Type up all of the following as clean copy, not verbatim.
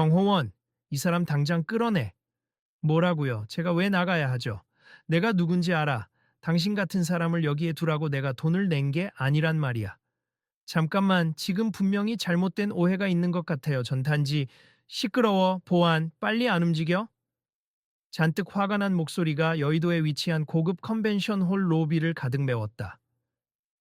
경호원, 이 사람 당장 끌어내. 뭐라고요? 제가 왜 나가야 하죠? 내가 누군지 알아. 당신 같은 사람을 여기에 두라고 내가 돈을 낸 게 아니란 말이야. 잠깐만, 지금 분명히 잘못된 오해가 있는 것 같아요. 전 단지 시끄러워, 보안, 빨리 안 움직여? 잔뜩 화가 난 목소리가 여의도에 위치한 고급 컨벤션 홀 로비를 가득 메웠다.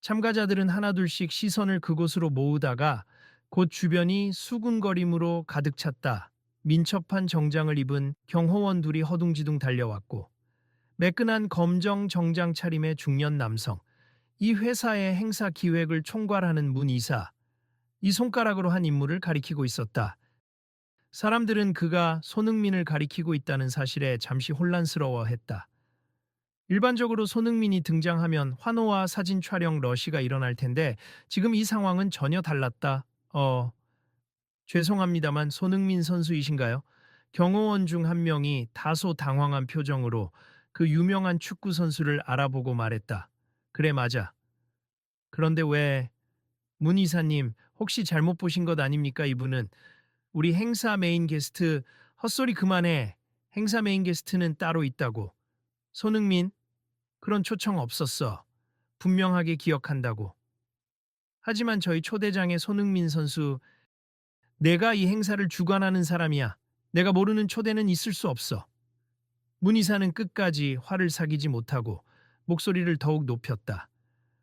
참가자들은 하나둘씩 시선을 그곳으로 모으다가 곧 주변이 수군거림으로 가득 찼다. 민첩한 정장을 입은 경호원 둘이 허둥지둥 달려왔고 매끈한 검정 정장 차림의 중년 남성, 이 회사의 행사 기획을 총괄하는 문 이사, 이 손가락으로 한 인물을 가리키고 있었다. 사람들은 그가 손흥민을 가리키고 있다는 사실에 잠시 혼란스러워했다. 일반적으로 손흥민이 등장하면 환호와 사진 촬영 러시가 일어날 텐데 지금 이 상황은 전혀 달랐다. 죄송합니다만 손흥민 선수이신가요? 경호원 중 한 명이 다소 당황한 표정으로 그 유명한 축구 선수를 알아보고 말했다. 그래, 맞아. 그런데 왜, 문 이사님, 혹시 잘못 보신 것 아닙니까? 이분은 우리 행사 메인 게스트. 헛소리 그만해. 행사 메인 게스트는 따로 있다고. 손흥민, 그런 초청 없었어. 분명하게 기억한다고. 하지만 저희 초대장의 손흥민 선수, 내가 이 행사를 주관하는 사람이야. 내가 모르는 초대는 있을 수 없어. 문 이사는 끝까지 화를 사귀지 못하고 목소리를 더욱 높였다.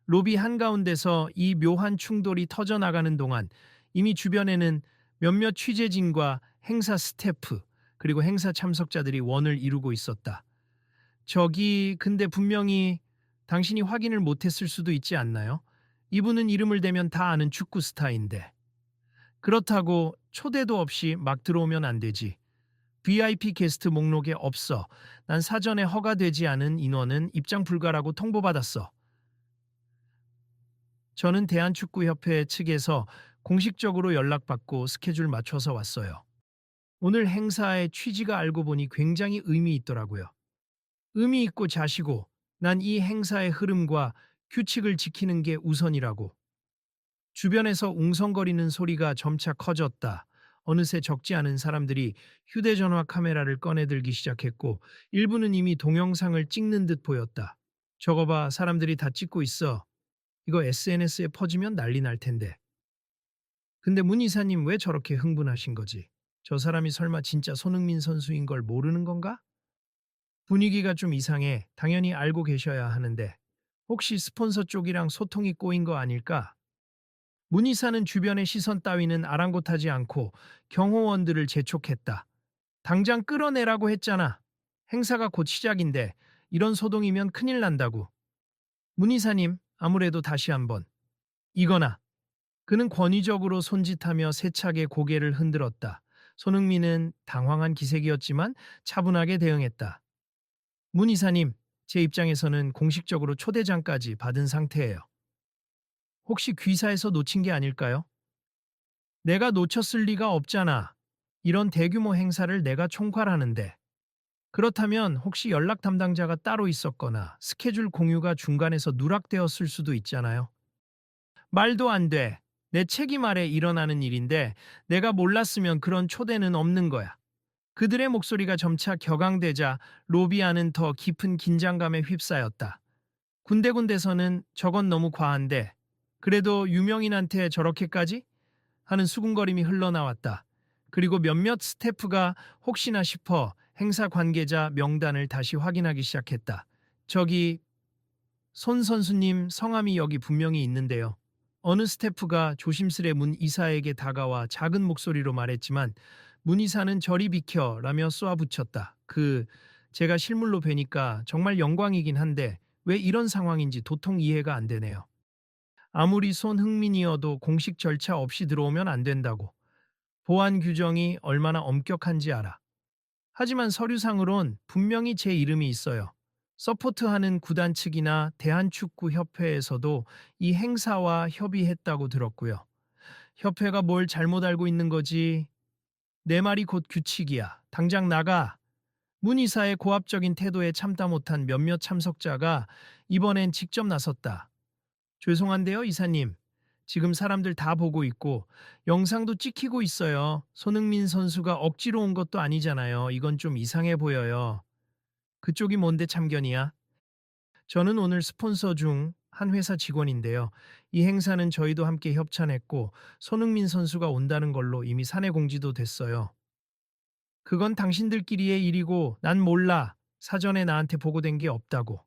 로비 한가운데서 이 묘한 충돌이 터져나가는 동안 이미 주변에는 몇몇 취재진과 행사 스태프 그리고 행사 참석자들이 원을 이루고 있었다. 저기 근데 분명히 당신이 확인을 못했을 수도 있지 않나요? 이분은 이름을 대면 다 아는 축구 스타인데. 그렇다고 초대도 없이 막 들어오면 안 되지. VIP 게스트 목록에 없어. 난 사전에 허가되지 않은 인원은 입장 불가라고 통보받았어. 저는 대한축구협회 측에서 공식적으로 연락받고 스케줄 맞춰서 왔어요. 오늘 행사의 취지가 알고 보니 굉장히 의미 있더라고요. 의미 있고 자시고 난 이 행사의 흐름과 규칙을 지키는 게 우선이라고. 주변에서 웅성거리는 소리가 점차 커졌다. 어느새 적지 않은 사람들이 휴대전화 카메라를 꺼내들기 시작했고 일부는 이미 동영상을 찍는 듯 보였다. 저거 봐, 사람들이 다 찍고 있어. 이거 SNS에 퍼지면 난리 날 텐데. 근데 문 이사님 왜 저렇게 흥분하신 거지? 저 사람이 설마 진짜 손흥민 선수인 걸 모르는 건가? 분위기가 좀 이상해. 당연히 알고 계셔야 하는데. 혹시 스폰서 쪽이랑 소통이 꼬인 거 아닐까? 문 이사는 주변의 시선 따위는 아랑곳하지 않고 경호원들을 재촉했다. 당장 끌어내라고 했잖아. 행사가 곧 시작인데 이런 소동이면 큰일 난다고. 문 이사님, 아무래도 다시 한번. 이거나. 그는 권위적으로 손짓하며 세차게 고개를 흔들었다. 손흥민은 당황한 기색이었지만 차분하게 대응했다. 문 이사님, 제 입장에서는 공식적으로 초대장까지 받은 상태예요. 혹시 귀사에서 놓친 게 아닐까요? 내가 놓쳤을 리가 없잖아. 이런 대규모 행사를 내가 총괄하는데. 그렇다면 혹시 연락 담당자가 따로 있었거나 스케줄 공유가 중간에서 누락되었을 수도 있잖아요. 말도 안 돼. 내 책임 아래 일어나는 일인데 내가 몰랐으면 그런 초대는 없는 거야. 그들의 목소리가 점차 격앙되자 로비 안은 더 깊은 긴장감에 휩싸였다. 군데군데서는 저건 너무 과한데 그래도 유명인한테 저렇게까지? 하는 수군거림이 흘러나왔다. 그리고 몇몇 스태프가 혹시나 싶어 행사 관계자 명단을 다시 확인하기 시작했다. 저기 손 선수님 성함이 여기 분명히 있는데요. 어느 스태프가 조심스레 문 이사에게 다가와 작은 목소리로 말했지만 문 이사는 저리 비켜 라며 쏘아붙였다. 제가 실물로 뵈니까 정말 영광이긴 한데 왜 이런 상황인지 도통 이해가 안 되네요. 아무리 손흥민이어도 공식 절차 없이 들어오면 안 된다고. 보안 규정이 얼마나 엄격한지 알아. 하지만 서류상으론 분명히 제 이름이 있어요. 서포트하는 구단 측이나 대한축구협회에서도 이 행사와 협의했다고 들었고요. 협회가 뭘 잘못 알고 있는 거지? 내 말이 곧 규칙이야. 당장 나가. 문 이사의 고압적인 태도에 참다 못한 몇몇 참석자가 이번엔 직접 나섰다. 죄송한데요, 이사님. 지금 사람들 다 보고 있고 영상도 찍히고 있어요. 손흥민 선수가 억지로 온 것도 아니잖아요. 이건 좀 이상해 보여요. 그쪽이 뭔데 참견이야? 저는 오늘 스폰서 중 한 회사 직원인데요. 이 행사는 저희도 함께 협찬했고 손흥민 선수가 온다는 걸로 이미 사내 공지도 됐어요. 그건 당신들끼리의 일이고 난 몰라. 사전에 나한테 보고된 게 없다고.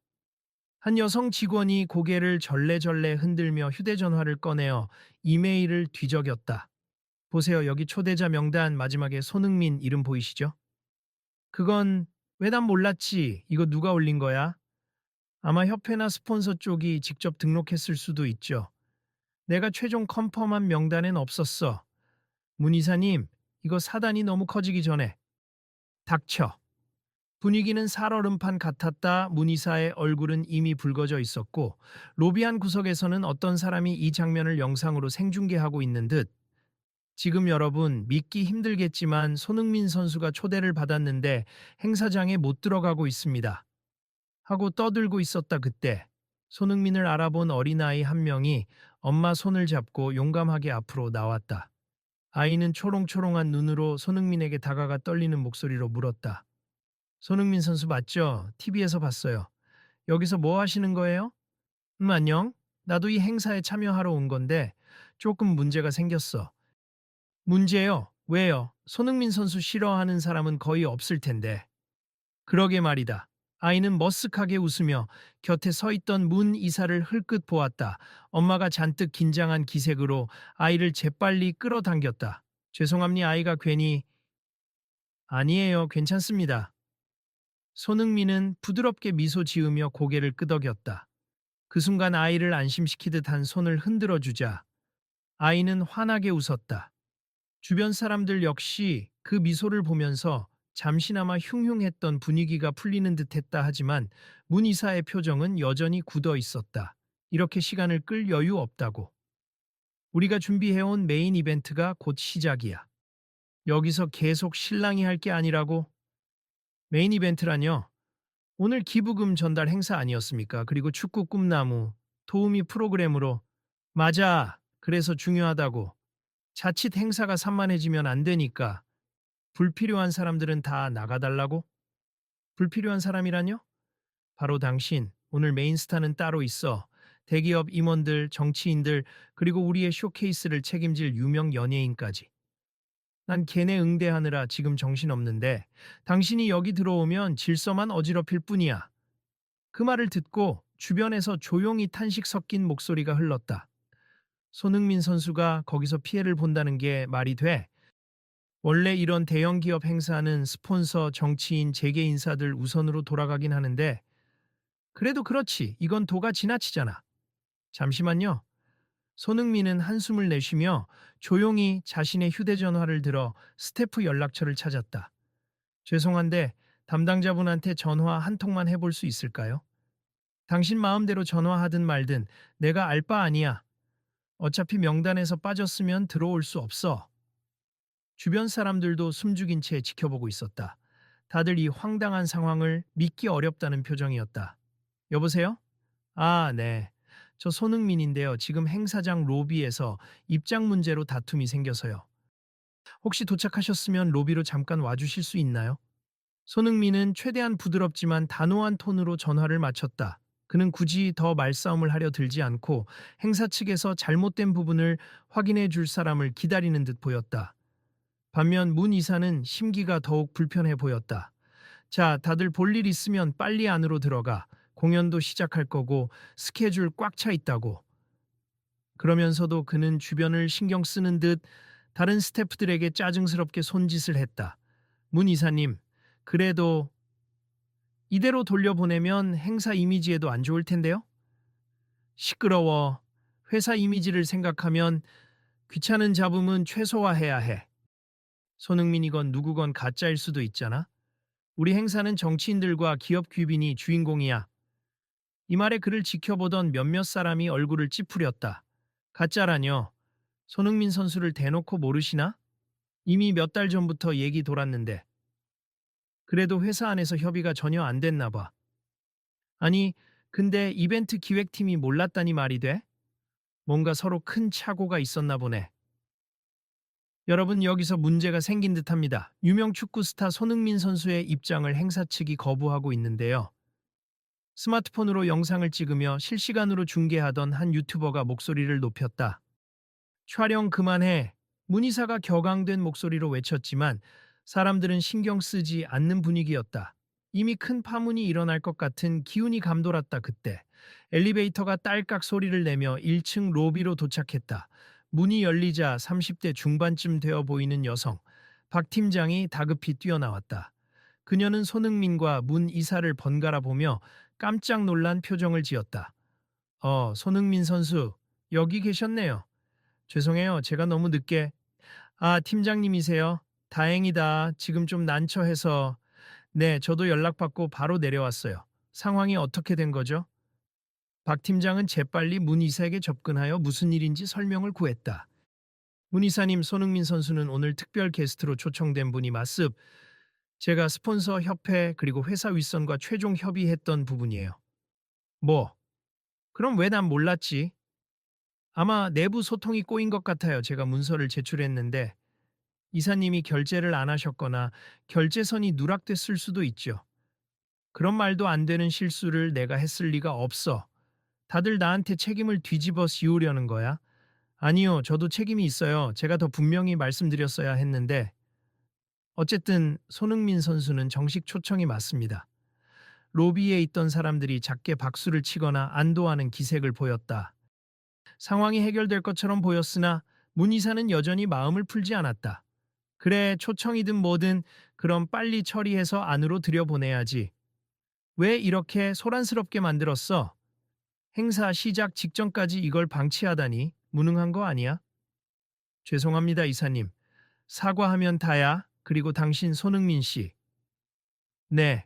한 여성 직원이 고개를 절레절레 흔들며 휴대전화를 꺼내어 이메일을 뒤적였다. 보세요. 여기 초대자 명단 마지막에 손흥민 이름 보이시죠? 그건 왜 난 몰랐지? 이거 누가 올린 거야? 아마 협회나 스폰서 쪽이 직접 등록했을 수도 있죠. 내가 최종 컨펌한 명단엔 없었어. 문 이사님, 이거 사단이 너무 커지기 전에. 닥쳐. 분위기는 살얼음판 같았다. 문 이사의 얼굴은 이미 붉어져 있었고 로비 한 구석에서는 어떤 사람이 이 장면을 영상으로 생중계하고 있는 듯. 지금 여러분 믿기 힘들겠지만 손흥민 선수가 초대를 받았는데 행사장에 못 들어가고 있습니다. 하고 떠들고 있었다 그때. 손흥민을 알아본 어린아이 한 명이 엄마 손을 잡고 용감하게 앞으로 나왔다. 아이는 초롱초롱한 눈으로 손흥민에게 다가가 떨리는 목소리로 물었다. 손흥민 선수 맞죠? TV에서 봤어요. 여기서 뭐 하시는 거예요? 안녕. 나도 이 행사에 참여하러 온 건데 조금 문제가 생겼어. 문제요? 왜요? 손흥민 선수 싫어하는 사람은 거의 없을 텐데. 그러게 말이다. 아이는 머쓱하게 웃으며 곁에 서 있던 문 이사를 흘끗 보았다. 엄마가 잔뜩 긴장한 기색으로 아이를 재빨리 끌어당겼다. 죄송합니다. 아이가 괜히. 아니에요. 괜찮습니다. 손흥민은 부드럽게 미소 지으며 고개를 끄덕였다. 그 순간 아이를 안심시키듯 한 손을 흔들어 주자 아이는 환하게 웃었다. 주변 사람들 역시 그 미소를 보면서 잠시나마 흉흉했던 분위기가 풀리는 듯했다 하지만 문 이사의 표정은 여전히 굳어 있었다. 이렇게 시간을 끌 여유 없다고. 우리가 준비해온 메인 이벤트가 곧 시작이야. 여기서 계속 실랑이 할 게 아니라고. 메인 이벤트라뇨? 오늘 기부금 전달 행사 아니었습니까? 그리고 축구 꿈나무, 도우미 프로그램으로. 맞아. 그래서 중요하다고. 자칫 행사가 산만해지면 안 되니까. 불필요한 사람들은 다 나가달라고? 불필요한 사람이라뇨? 바로 당신. 오늘 메인 스타는 따로 있어. 대기업 임원들, 정치인들, 그리고 우리의 쇼케이스를 책임질 유명 연예인까지. 난 걔네 응대하느라 지금 정신없는데 당신이 여기 들어오면 질서만 어지럽힐 뿐이야. 그 말을 듣고 주변에서 조용히 탄식 섞인 목소리가 흘렀다. 손흥민 선수가 거기서 피해를 본다는 게 말이 돼? 원래 이런 대형 기업 행사는 스폰서, 정치인, 재계 인사들 우선으로 돌아가긴 하는데 그래도 그렇지. 이건 도가 지나치잖아. 잠시만요. 손흥민은 한숨을 내쉬며 조용히 자신의 휴대전화를 들어 스태프 연락처를 찾았다. 죄송한데 담당자분한테 전화 한 통만 해볼 수 있을까요? 당신 마음대로 전화하든 말든 내가 알 바 아니야. 어차피 명단에서 빠졌으면 들어올 수 없어. 주변 사람들도 숨죽인 채 지켜보고 있었다. 다들 이 황당한 상황을 믿기 어렵다는 표정이었다. 여보세요? 아, 네. 저 손흥민인데요. 지금 행사장 로비에서 입장 문제로 다툼이 생겨서요. 혹시 도착하셨으면 로비로 잠깐 와주실 수 있나요? 손흥민은 최대한 부드럽지만 단호한 톤으로 전화를 마쳤다. 그는 굳이 더 말싸움을 하려 들지 않고 행사 측에서 잘못된 부분을 확인해 줄 사람을 기다리는 듯 보였다. 반면 문 이사는 심기가 더욱 불편해 보였다. 자, 다들 볼 일 있으면 빨리 안으로 들어가. 공연도 시작할 거고 스케줄 꽉 차 있다고. 그러면서도 그는 주변을 신경 쓰는 듯 다른 스태프들에게 짜증스럽게 손짓을 했다. 문 이사님, 그래도 이대로 돌려보내면 행사 이미지에도 안 좋을 텐데요? 시끄러워. 회사 이미지를 생각하면 귀찮은 잡음은 최소화해야 해. 손흥민이건 누구건 가짜일 수도 있잖아. 우리 행사는 정치인들과 기업 귀빈이 주인공이야. 이 말에 그를 지켜보던 몇몇 사람이 얼굴을 찌푸렸다. 가짜라뇨. 손흥민 선수를 대놓고 모르시나? 이미 몇 달 전부터 얘기 돌았는데. 그래도 회사 안에서 협의가 전혀 안 됐나 봐. 아니, 근데 이벤트 기획팀이 몰랐다니 말이 돼? 뭔가 서로 큰 착오가 있었나 보네. 여러분, 여기서 문제가 생긴 듯합니다. 유명 축구 스타 손흥민 선수의 입장을 행사 측이 거부하고 있는데요. 스마트폰으로 영상을 찍으며 실시간으로 중계하던 한 유튜버가 목소리를 높였다. 촬영 그만해. 문의사가 격앙된 목소리로 외쳤지만 사람들은 신경 쓰지 않는 분위기였다. 이미 큰 파문이 일어날 것 같은 기운이 감돌았다. 그때 엘리베이터가 딸깍 소리를 내며 1층 로비로 도착했다. 문이 열리자 30대 중반쯤 되어 보이는 여성 박 팀장이 다급히 뛰어나왔다. 그녀는 손흥민과 문 이사를 번갈아 보며 깜짝 놀란 표정을 지었다. 손흥민 선수, 여기 계셨네요. 죄송해요. 제가 너무 늦게. 아, 팀장님이세요? 다행이다. 지금 좀 난처해서. 네, 저도 연락받고 바로 내려왔어요. 상황이 어떻게 된 거죠? 박 팀장은 재빨리 문 이사에게 접근하여 무슨 일인지 설명을 구했다. 문 이사님, 손흥민 선수는 오늘 특별 게스트로 초청된 분이 맞습. 제가 스폰서 협회 그리고 회사 윗선과 최종 협의했던 부분이에요. 뭐? 그럼 왜 난 몰랐지? 아마 내부 소통이 꼬인 것 같아요. 제가 문서를 제출했는데 이사님이 결제를 안 하셨거나 결제선이 누락됐을 수도 있죠. 그런 말도 안 되는 실수를 내가 했을 리가 없어. 다들 나한테 책임을 뒤집어 씌우려는 거야? 아니요, 저도 책임이 있어요. 제가 더 분명히 말씀드렸어야 했는데. 어쨌든 손흥민 선수는 정식 초청이 맞습니다. 로비에 있던 사람들이 작게 박수를 치거나 안도하는 기색을 보였다. 상황이 해결될 것처럼 보였으나 문 이사는 여전히 마음을 풀지 않았다. 그래, 초청이든 뭐든 그럼 빨리 처리해서 안으로 들여보내야지. 왜 이렇게 소란스럽게 만들었어? 행사 시작 직전까지 이걸 방치하다니 무능한 거 아니야? 죄송합니다, 이사님. 사과하면 다야. 그리고 당신 손흥민 씨. 네.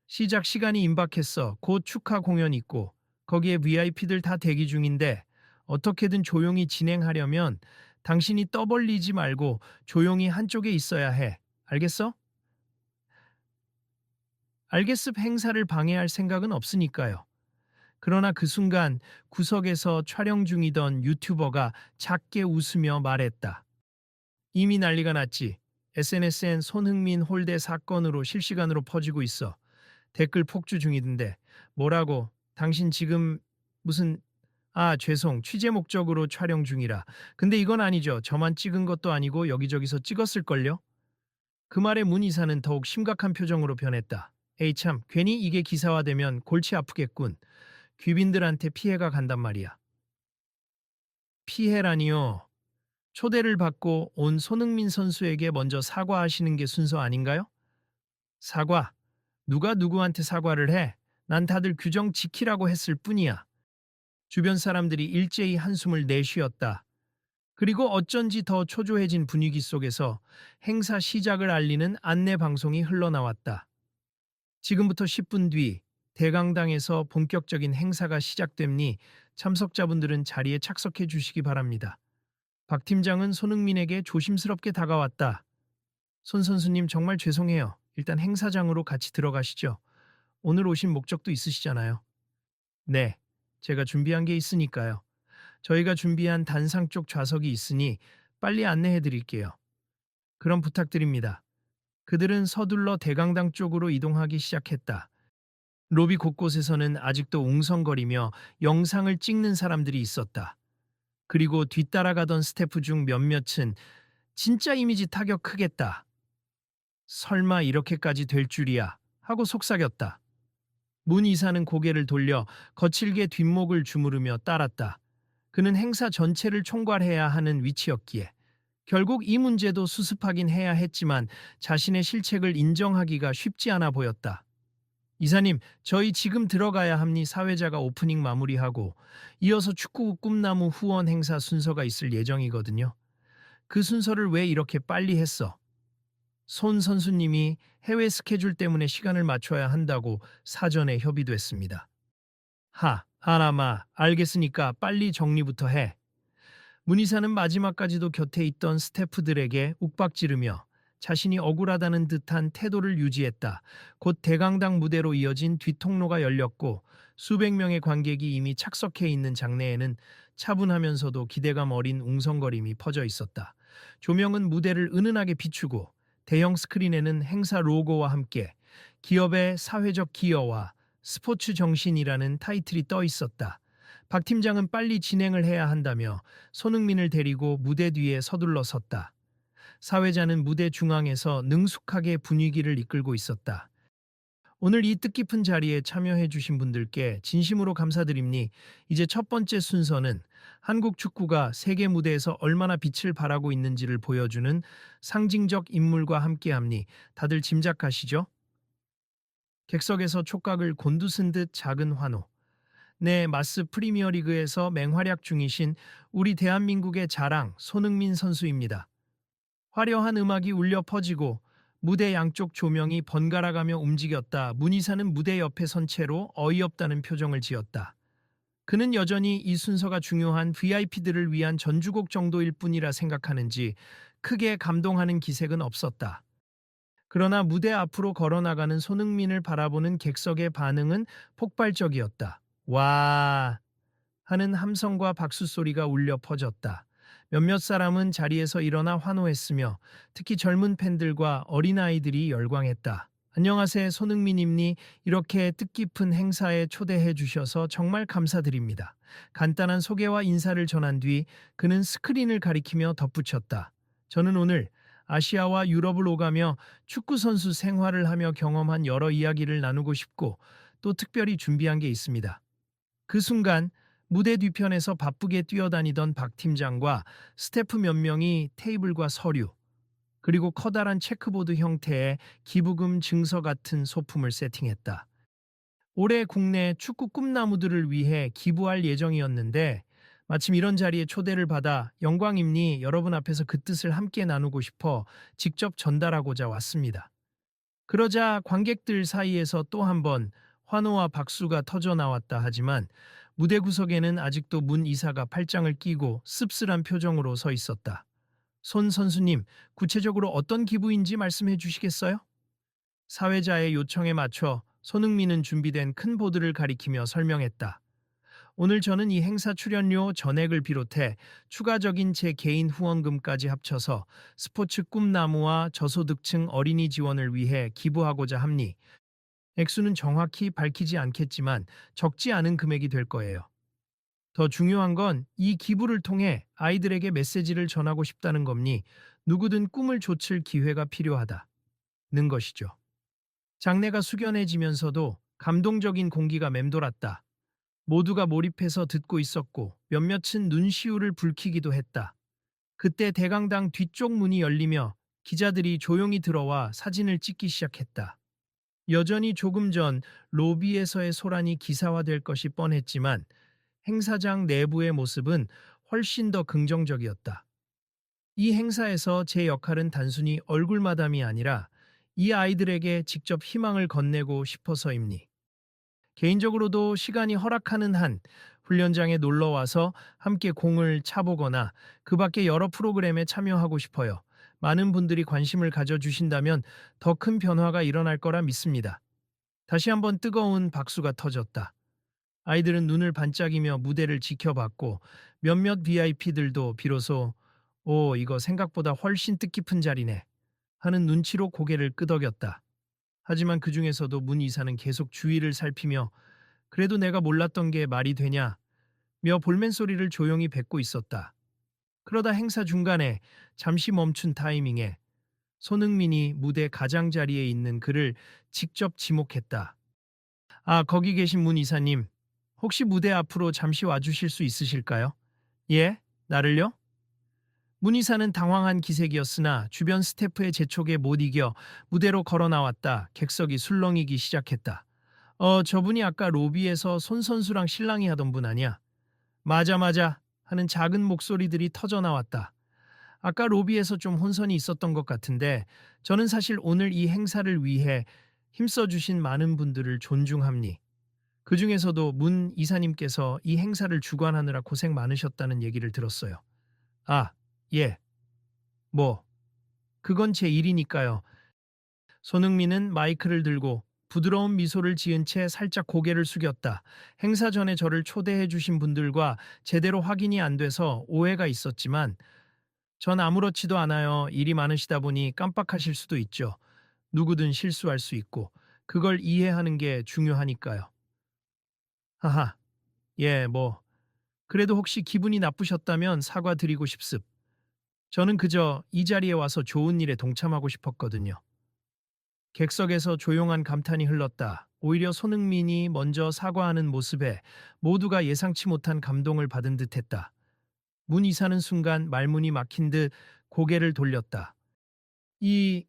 시작 시간이 임박했어. 곧 축하 공연 있고 거기에 VIP들 다 대기 중인데 어떻게든 조용히 진행하려면 당신이 떠벌리지 말고 조용히 한쪽에 있어야 해. 알겠어? 알겠습. 행사를 방해할 생각은 없으니까요. 그러나 그 순간 구석에서 촬영 중이던 유튜버가 작게 웃으며 말했다. 이미 난리가 났지. SNS엔 손흥민 홀대 사건으로 실시간으로 퍼지고 있어. 댓글 폭주 중이던데. 뭐라고? 당신 지금 무슨... 아, 죄송. 취재 목적으로 촬영 중이라. 근데 이건 아니죠. 저만 찍은 것도 아니고 여기저기서 찍었을걸요? 그 말에 문 이사는 더욱 심각한 표정으로 변했다. 에이 참, 괜히 이게 기사화되면 골치 아프겠군. 귀빈들한테 피해가 간단 말이야. 피해라니요. 초대를 받고 온 손흥민 선수에게 먼저 사과하시는 게 순서 아닌가요? 사과? 누가 누구한테 사과를 해? 난 다들 규정 지키라고 했을 뿐이야. 주변 사람들이 일제히 한숨을 내쉬었다. 그리고 어쩐지 더 초조해진 분위기 속에서 행사 시작을 알리는 안내 방송이 흘러나왔다. 지금부터 10분 뒤 대강당에서 본격적인 행사가 시작됨니 참석자분들은 자리에 착석해 주시기 바랍니다. 박 팀장은 손흥민에게 조심스럽게 다가왔다. 손 선수님, 정말 죄송해요. 일단 행사장으로 같이 들어가시죠. 오늘 오신 목적도 있으시잖아요. 네, 제가 준비한 게 있으니까요. 저희가 준비한 단상 쪽 좌석이 있으니 빨리 안내해 드릴게요. 그럼 부탁드립니다. 그들은 서둘러 대강당 쪽으로 이동하기 시작했다. 로비 곳곳에서는 아직도 웅성거리며 영상을 찍는 사람들이 있었다. 그리고 뒤따라가던 스태프 중 몇몇은 진짜 이미지 타격 크겠다. 설마 이렇게까지 될 줄이야 하고 속삭였다. 문 이사는 고개를 돌려 거칠게 뒷목을 주무르며 따랐다. 그는 행사 전체를 총괄해야 하는 위치였기에 결국 이 문제도 수습하긴 해야 했지만 자신의 실책을 인정하기가 쉽지 않아 보였다. 이사님, 저희 지금 들어가야 합니. 사회자가 오프닝 마무리하고 이어서 축구 꿈나무 후원 행사 순서가 있을 예정이거든요. 그 순서를 왜 이렇게 빨리 했어? 손 선수님이 해외 스케줄 때문에 시간을 맞춰야 한다고 사전에 협의됐습니다. 아나마, 알겠으니까 빨리 정리부터 해. 문희사는 마지막까지도 곁에 있던 스태프들에게 욱박지르며 자신이 억울하다는 듯한 태도를 유지했다. 곧 대강당 무대로 이어진 뒷통로가 열렸고 수백 명의 관객이 이미 착석해 있는 장내에는 차분하면서도 기대감 어린 웅성거림이 퍼져 있었다. 조명은 무대를 은은하게 비추고 대형 스크린에는 행사 로고와 함께 기업의 사회적 기여와 스포츠 정신이라는 타이틀이 떠 있었다. 박 팀장은 빨리 진행을 해야 한다며 손흥민을 데리고 무대 뒤에 서둘러 섰다. 사회자는 무대 중앙에서 능숙하게 분위기를 이끌고 있었다. 오늘 이 뜻깊은 자리에 참여해 주신 분들께 진심으로 감사드립니. 이제 첫 번째 순서는 한국 축구가 세계 무대에서 얼마나 빛을 발하고 있는지를 보여주는 상징적 인물과 함께합니. 다들 짐작하시죠? 객석에서 촉각을 곤두쓴 듯 작은 환호. 네, 마스 프리미어리그에서 맹활약 중이신 우리 대한민국의 자랑 손흥민 선수입니다. 화려한 음악이 울려 퍼지고 무대 양쪽 조명이 번갈아가며 움직였다. 문희사는 무대 옆에 선 채로 어이없다는 표정을 지었다. 그는 여전히 이 순서가 중요한 VIP들을 위한 전주곡 정도일 뿐이라 생각하는지 크게 감동하는 기색은 없었다. 그러나 무대 앞으로 걸어나가는 손흥민을 바라보는 객석의 반응은 폭발적이었다. 와! 하는 함성과 박수 소리가 울려 퍼졌다. 몇몇 사람은 자리에서 일어나 환호했으며 특히 젊은 팬들과 어린아이들이 열광했다. 안녕하세요, 손흥민입니. 이렇게 뜻깊은 행사에 초대해 주셔서 정말 감사드립니다. 간단한 소개와 인사를 전한 뒤 그는 스크린을 가리키며 덧붙였다. 저는 오늘 아시아와 유럽을 오가며 축구선수 생활을 하며 경험한 여러 이야기를 나누고 싶고 또 특별히 준비한 게 있습니다. 그 순간 무대 뒤편에서 바쁘게 뛰어다니던 박 팀장과 스태프 몇 명이 테이블과 서류, 그리고 커다란 체크보드 형태의 기부금 증서 같은 소품을 세팅했다. 올해 국내 축구 꿈나무들을 위해 기부할 예정이었는데 마침 이런 자리에 초대를 받아 영광입니. 여러분 앞에서 그 뜻을 함께 나누고 싶어 직접 전달하고자 왔습니다. 그러자 관객들 사이에서 또 한 번 환호와 박수가 터져 나왔다. 하지만 무대 구석에는 아직도 문 이사가 팔짱을 끼고 씁쓸한 표정으로 서 있었다. 손 선수님, 구체적으로 어떤 기부인지 말씀해 주시겠어요? 사회자의 요청에 맞춰 손흥민은 준비된 큰 보드를 가리키며 설명했다. 오늘 저는 이 행사 출연료 전액을 비롯해 추가적인 제 개인 후원금까지 합쳐서 스포츠 꿈나무와 저소득층 어린이 지원을 위해 기부하고자 합니. 액수는 정확히 밝히지 않겠지만 적지 않은 금액이 될 거예요. 더 중요한 건 이 기부를 통해 아이들에게 메시지를 전하고 싶다는 겁니. 누구든 꿈을 좇을 기회가 필요하다는 것이죠. 장내가 숙연해지면서도 감동적인 공기가 맴돌았다. 모두가 몰입해서 듣고 있었고 몇몇은 눈시울을 붉히기도 했다. 그때 대강당 뒤쪽 문이 열리며 기자들이 조용히 들어와 사진을 찍기 시작했다. 여전히 조금 전 로비에서의 소란이 기사화될 것이 뻔했지만 행사장 내부의 모습은 훨씬 더 긍정적이었다. 이 행사에서 제 역할은 단순히 얼굴 마담이 아니라 이 아이들에게 직접 희망을 건네고 싶어서입니. 개인적으로도 시간이 허락하는 한 훈련장에 놀러와서 함께 공을 차보거나 그 밖에 여러 프로그램에 참여하고 싶어요. 많은 분들이 관심을 가져주신다면 더 큰 변화가 일어날 거라 믿습니다. 다시 한번 뜨거운 박수가 터졌다. 아이들은 눈을 반짝이며 무대를 지켜봤고 몇몇 VIP들도 비로소 오, 이거 생각보다 훨씬 뜻깊은 자리네 하는 눈치로 고개를 끄덕였다. 하지만 그 중에서도 문 이사는 계속 주위를 살피며 그래도 내가 몰랐던 게 말이 되냐 며 볼멘 소리를 조용히 뱉고 있었다. 그러다 행사 중간에 잠시 멈춘 타이밍에 손흥민이 무대 가장자리에 있는 그를 직접 지목했다. 아, 거기 계신 문 이사님, 혹시 무대 앞으로 잠시 와주실 수 있으실까요? 예? 나를요? 문 이사는 당황한 기색이었으나 주변 스태프의 재촉에 못 이겨 무대로 걸어 나왔다. 객석이 술렁이기 시작했다. 저분이 아까 로비에서 손 선수랑 실랑이 하던 분 아니야? 맞아 맞아 하는 작은 목소리들이 터져 나왔다. 아까 로비에서 좀 혼선이 있었던 것 같은데 저는 사실 오늘 이 행사를 위해 힘써주신 많은 분들을 존중합니. 그 중에서도 문 이사님께서 이 행사를 주관하느라 고생 많으셨다는 얘기를 들었어요. 아, 예. 뭐, 그건 제 일이니까요. 손흥민은 마이크를 들고 부드러운 미소를 지은 채 살짝 고개를 숙였다. 행사 전에 저를 초대해 주신 분들과 제대로 확인이 안 돼서 오해가 있었지만 전 아무렇지도 않아요. 일이 많으시다 보니 깜빡하실 수도 있죠. 누구든 실수할 수 있고 그걸 이해하는 게 중요하니까요. 하하. 예, 뭐 그래도 혹시 기분이 나쁘셨다면 사과드리고 싶습. 저는 그저 이 자리에 와서 좋은 일에 동참하고 싶었거든요. 객석에서 조용한 감탄이 흘렀다. 오히려 손흥민이 먼저 사과하는 모습에 모두가 예상치 못한 감동을 받은 듯했다. 문 이사는 순간 말문이 막힌 듯 고개를 돌렸다. 이,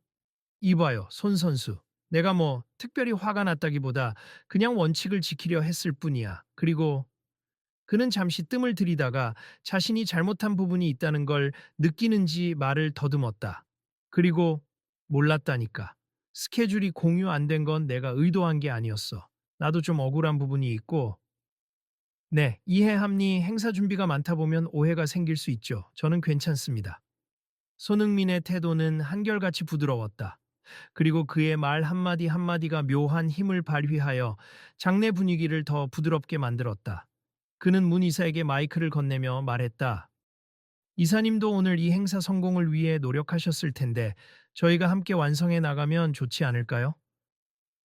이봐요, 손 선수. 내가 뭐 특별히 화가 났다기보다 그냥 원칙을 지키려 했을 뿐이야. 그리고 그는 잠시 뜸을 들이다가 자신이 잘못한 부분이 있다는 걸 느끼는지 말을 더듬었다. 그리고 몰랐다니까. 스케줄이 공유 안 된 건 내가 의도한 게 아니었어. 나도 좀 억울한 부분이 있고. 네, 이해합니. 행사 준비가 많다 보면 오해가 생길 수 있죠. 저는 괜찮습니다. 손흥민의 태도는 한결같이 부드러웠다. 그리고 그의 말 한마디 한마디가 묘한 힘을 발휘하여 장내 분위기를 더 부드럽게 만들었다. 그는 문 이사에게 마이크를 건네며 말했다. 이사님도 오늘 이 행사 성공을 위해 노력하셨을 텐데 저희가 함께 완성해 나가면 좋지 않을까요?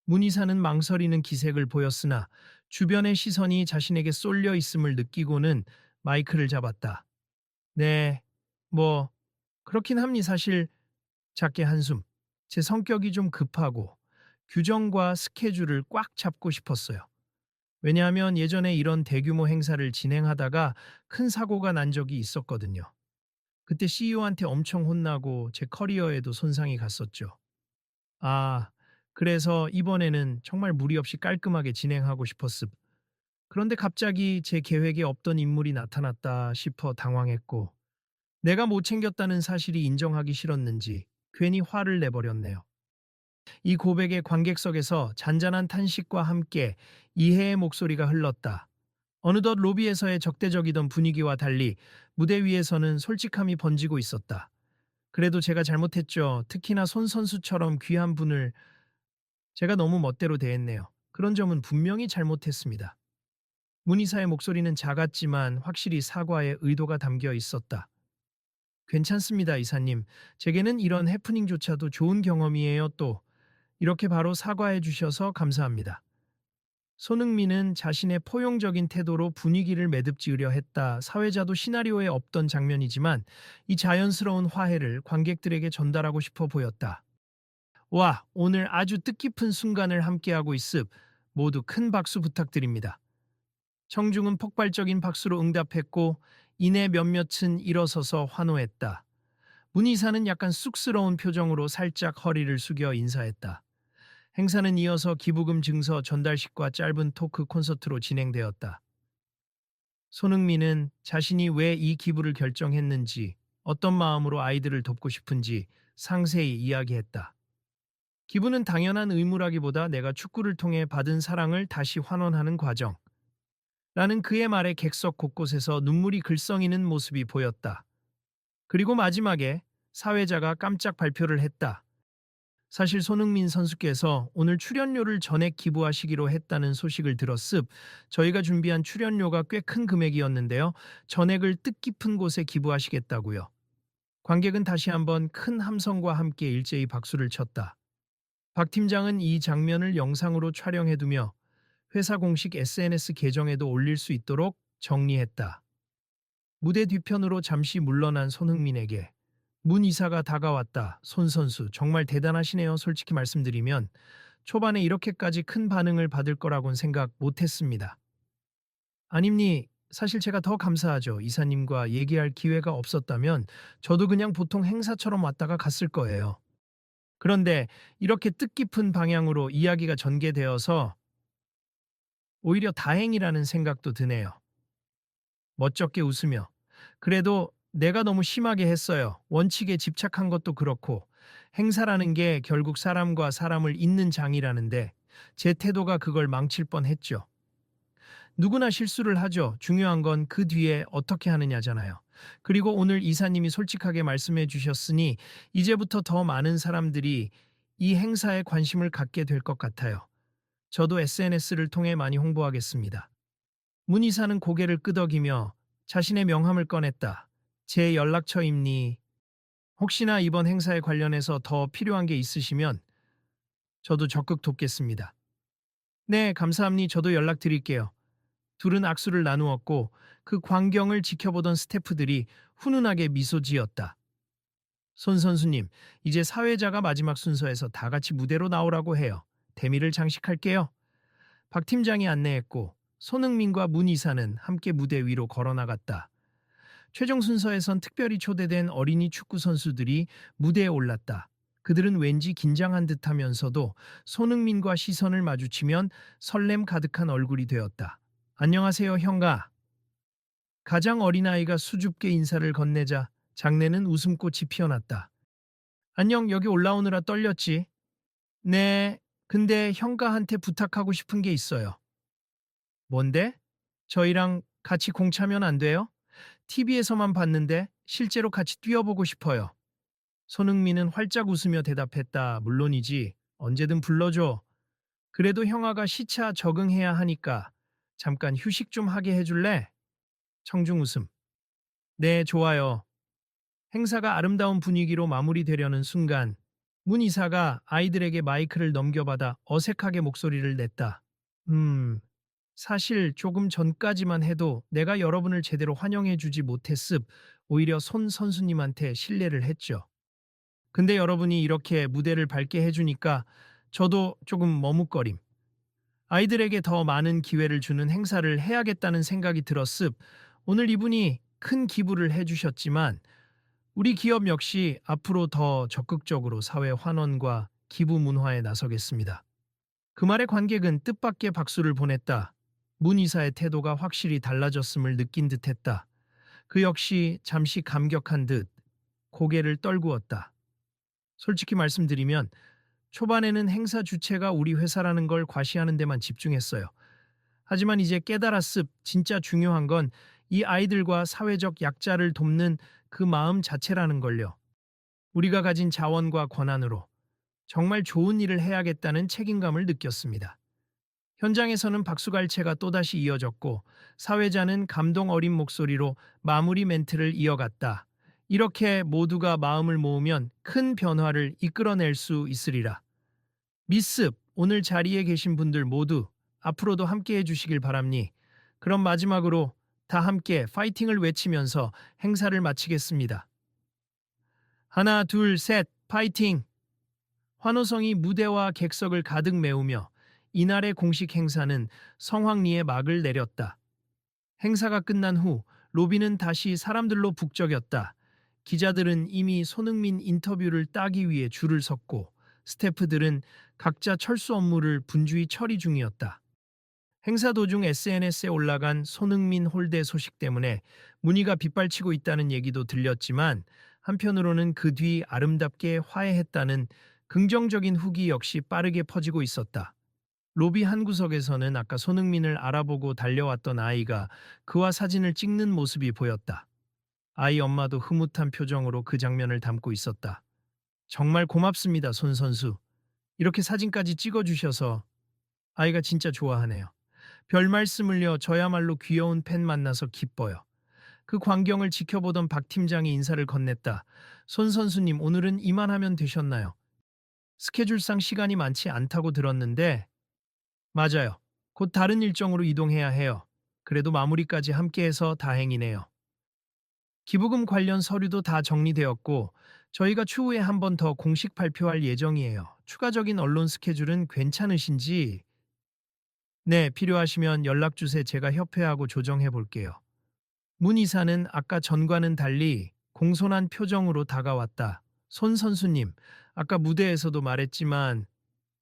문 이사는 망설이는 기색을 보였으나 주변의 시선이 자신에게 쏠려 있음을 느끼고는 마이크를 잡았다. 네, 뭐 그렇긴 합니 사실. 작게 한숨. 제 성격이 좀 급하고 규정과 스케줄을 꽉 잡고 싶었어요. 왜냐하면 예전에 이런 대규모 행사를 진행하다가 큰 사고가 난 적이 있었거든요. 그때 CEO한테 엄청 혼나고 제 커리어에도 손상이 갔었죠. 아, 그래서 이번에는 정말 무리 없이 깔끔하게 진행하고 싶었음. 그런데 갑자기 제 계획에 없던 인물이 나타났다 싶어 당황했고, 내가 못 챙겼다는 사실이 인정하기 싫었는지 괜히 화를 내버렸네요. 이 고백에 관객석에서 잔잔한 탄식과 함께 이해의 목소리가 흘렀다. 어느덧 로비에서의 적대적이던 분위기와 달리 무대 위에서는 솔직함이 번지고 있었다. 그래도 제가 잘못했죠. 특히나 손 선수처럼 귀한 분을 제가 너무 멋대로 대했네요. 그런 점은 분명히 잘못했습니다. 문이사의 목소리는 작았지만 확실히 사과의 의도가 담겨 있었다. 괜찮습니다, 이사님. 제게는 이런 해프닝조차도 좋은 경험이에요. 또 이렇게 바로 사과해 주셔서 감사합니다. 손흥민은 자신의 포용적인 태도로 분위기를 매듭지으려 했다. 사회자도 시나리오에 없던 장면이지만 이 자연스러운 화해를 관객들에게 전달하고 싶어 보였다. 와, 오늘 아주 뜻깊은 순간을 함께하고 있습. 모두 큰 박수 부탁드립니다. 청중은 폭발적인 박수로 응답했고 이내 몇몇은 일어서서 환호했다. 문희사는 약간 쑥스러운 표정으로 살짝 허리를 숙여 인사했다. 행사는 이어서 기부금 증서 전달식과 짧은 토크 콘서트로 진행되었다. 손흥민은 자신이 왜 이 기부를 결정했는지, 어떤 마음으로 아이들을 돕고 싶은지 상세히 이야기했다. 기부는 당연한 의무라기보다 내가 축구를 통해 받은 사랑을 다시 환원하는 과정. 라는 그의 말에 객석 곳곳에서 눈물이 글썽이는 모습이 보였다. 그리고 마지막에 사회자가 깜짝 발표를 했다. 사실 손흥민 선수께서 오늘 출연료를 전액 기부하시기로 했다는 소식을 들었습. 저희가 준비한 출연료가 꽤 큰 금액이었는데요. 전액을 뜻깊은 곳에 기부하시겠다고요. 관객은 다시 한번 큰 함성과 함께 일제히 박수를 쳤다. 박 팀장은 이 장면을 영상으로 촬영해두며 회사 공식 SNS 계정에도 올릴 수 있도록 정리했다. 무대 뒤편으로 잠시 물러난 손흥민에게 문 이사가 다가왔다. 손 선수 정말 대단하시네요. 솔직히 말씀드리면 초반에 이렇게까지 큰 반응을 받을 거라고는 생각 못했습니다. 아닙니. 사실 제가 더 감사하죠. 이사님과 얘기할 기회가 없었다면 저도 그냥 보통 행사처럼 왔다가 갔을 거예요. 그런데 이렇게 뜻깊은 방향으로 이야기가 전개되어서 오히려 다행이라는 생각도 드네요. 멋쩍게 웃으며 그래도 내가 너무 심하게 했어요. 원칙에 집착한 것도 그렇고 행사라는 게 결국 사람과 사람을 잇는 장이라는데 제 태도가 그걸 망칠 뻔했죠. 누구나 실수를 하죠. 중요한 건 그 뒤에 어떻게 하느냐잖아요. 그리고 오늘 이사님이 솔직하게 말씀해 주셨으니 이제부터 더 많은 사람들이 이 행사에 관심을 갖게 될 것 같아요. 저도 SNS를 통해 많이 홍보하겠습니다. 문 이사는 고개를 끄덕이며 자신의 명함을 꺼냈다. 제 연락처입니? 혹시나 이번 행사에 관련해서 더 필요한 게 있으시면 저도 적극 돕겠습니다. 네, 감사합니. 저도 연락드릴게요. 둘은 악수를 나누었고 그 광경을 지켜보던 스태프들이 훈훈하게 미소 지었다. 손 선수님, 이제 사회자가 마지막 순서에서 다 같이 무대로 나오라고 해요. 대미를 장식할게요. 박 팀장이 안내했고 손흥민과 문 이사는 함께 무대 위로 걸어나갔다. 최종 순서에선 특별히 초대된 어린이 축구 선수들이 무대에 올랐다. 그들은 왠지 긴장한 듯하면서도 손흥민과 시선을 마주치면 설렘 가득한 얼굴이 되었다. 안녕하세요, 형가. 가장 어린아이가 수줍게 인사를 건네자 장내는 웃음꽃이 피어났다. 안녕, 여기 올라오느라 떨렸지? 네, 근데 형가한테 부탁하고 싶은 게 있어요. 뭔데? 저희랑 같이 공차면 안 돼요? TV에서만 봤는데 실제로 같이 뛰어보고 싶어요. 손흥민은 활짝 웃으며 대답했다. 물론이지. 언제든 불러줘. 그래도 형아가 시차 적응해야 하니까 잠깐 휴식 좀 하게 해줄래? 청중 웃음. 네, 좋아요. 행사가 아름다운 분위기로 마무리되려는 순간 문 이사가 아이들에게 마이크를 넘겨받아 어색하게 목소리를 냈다. 사실 조금 전까지만 해도 내가 여러분을 제대로 환영해 주지 못했습. 오히려 손 선수님한테 신뢰를 했죠. 근데 여러분이 이렇게 무대를 밝게 해주니까 저도 조금 머뭇거림. 아이들에게 더 많은 기회를 주는 행사를 해야겠다는 생각이 들었습. 오늘 이분이 큰 기부를 해주셨지만 우리 기업 역시 앞으로 더 적극적으로 사회 환원과 기부 문화에 나서겠습니다. 그 말에 관객은 뜻밖의 박수를 보냈다. 문 이사의 태도가 확실히 달라졌음을 느낀 듯했다. 그 역시 잠시 감격한 듯 고개를 떨구었다. 솔직히 말씀드리면 초반에는 행사 주체가 우리 회사라는 걸 과시하는 데만 집중했어요. 하지만 이제 깨달았습. 진짜 중요한 건 이 아이들과 사회적 약자를 돕는 그 마음 자체라는 걸요. 우리가 가진 자원과 권한으로 정말 좋은 일을 해야겠다는 책임감을 느꼈습니다. 현장에서는 박수갈채가 또다시 이어졌고 사회자는 감동 어린 목소리로 마무리 멘트를 이어갔다. 이렇게 모두가 마음을 모으면 큰 변화를 이끌어낼 수 있으리라. 미습, 오늘 자리에 계신 분들 모두 앞으로도 함께 해주시길 바랍니. 그럼 마지막으로 다 함께 파이팅을 외치면서 행사를 마치겠습니다. 하나, 둘, 셋, 파이팅! 환호성이 무대와 객석을 가득 메우며 이날의 공식 행사는 성황리에 막을 내렸다. 행사가 끝난 후 로비는 다시 사람들로 북적였다. 기자들은 이미 손흥민 인터뷰를 따기 위해 줄을 섰고 스태프들은 각자 철수 업무를 분주히 처리 중이었다. 행사 도중 SNS에 올라간 손흥민 홀대 소식 때문에 문의가 빗발치고 있다는 얘기도 들렸지만 한편으로는 그 뒤 아름답게 화해했다는 긍정적인 후기 역시 빠르게 퍼지고 있었다. 로비 한 구석에서는 아까 손흥민을 알아보고 달려왔던 아이가 그와 사진을 찍는 모습이 보였다. 아이 엄마도 흐뭇한 표정으로 그 장면을 담고 있었다. 정말 고맙습니다, 손 선수. 이렇게 사진까지 찍어주셔서 아이가 진짜 좋아하네요. 별 말씀을요. 저야말로 귀여운 팬 만나서 기뻐요. 그 광경을 지켜보던 박 팀장이 인사를 건넸다. 손 선수님, 오늘은 이만하면 되셨나요? 스케줄상 시간이 많지 않다고 들었는데 맞아요. 곧 다른 일정으로 이동해야 해요. 그래도 마무리까지 함께해서 다행이네요. 기부금 관련 서류도 다 정리되었고 저희가 추후에 한 번 더 공식 발표할 예정이에요. 추가적인 언론 스케줄은 괜찮으신지? 네, 필요하시면 연락 주세요. 제가 협회하고 조정해 볼게요. 문 이사는 아까 전과는 달리 공손한 표정으로 다가왔다. 손 선수님, 아까 무대에서도 말했지만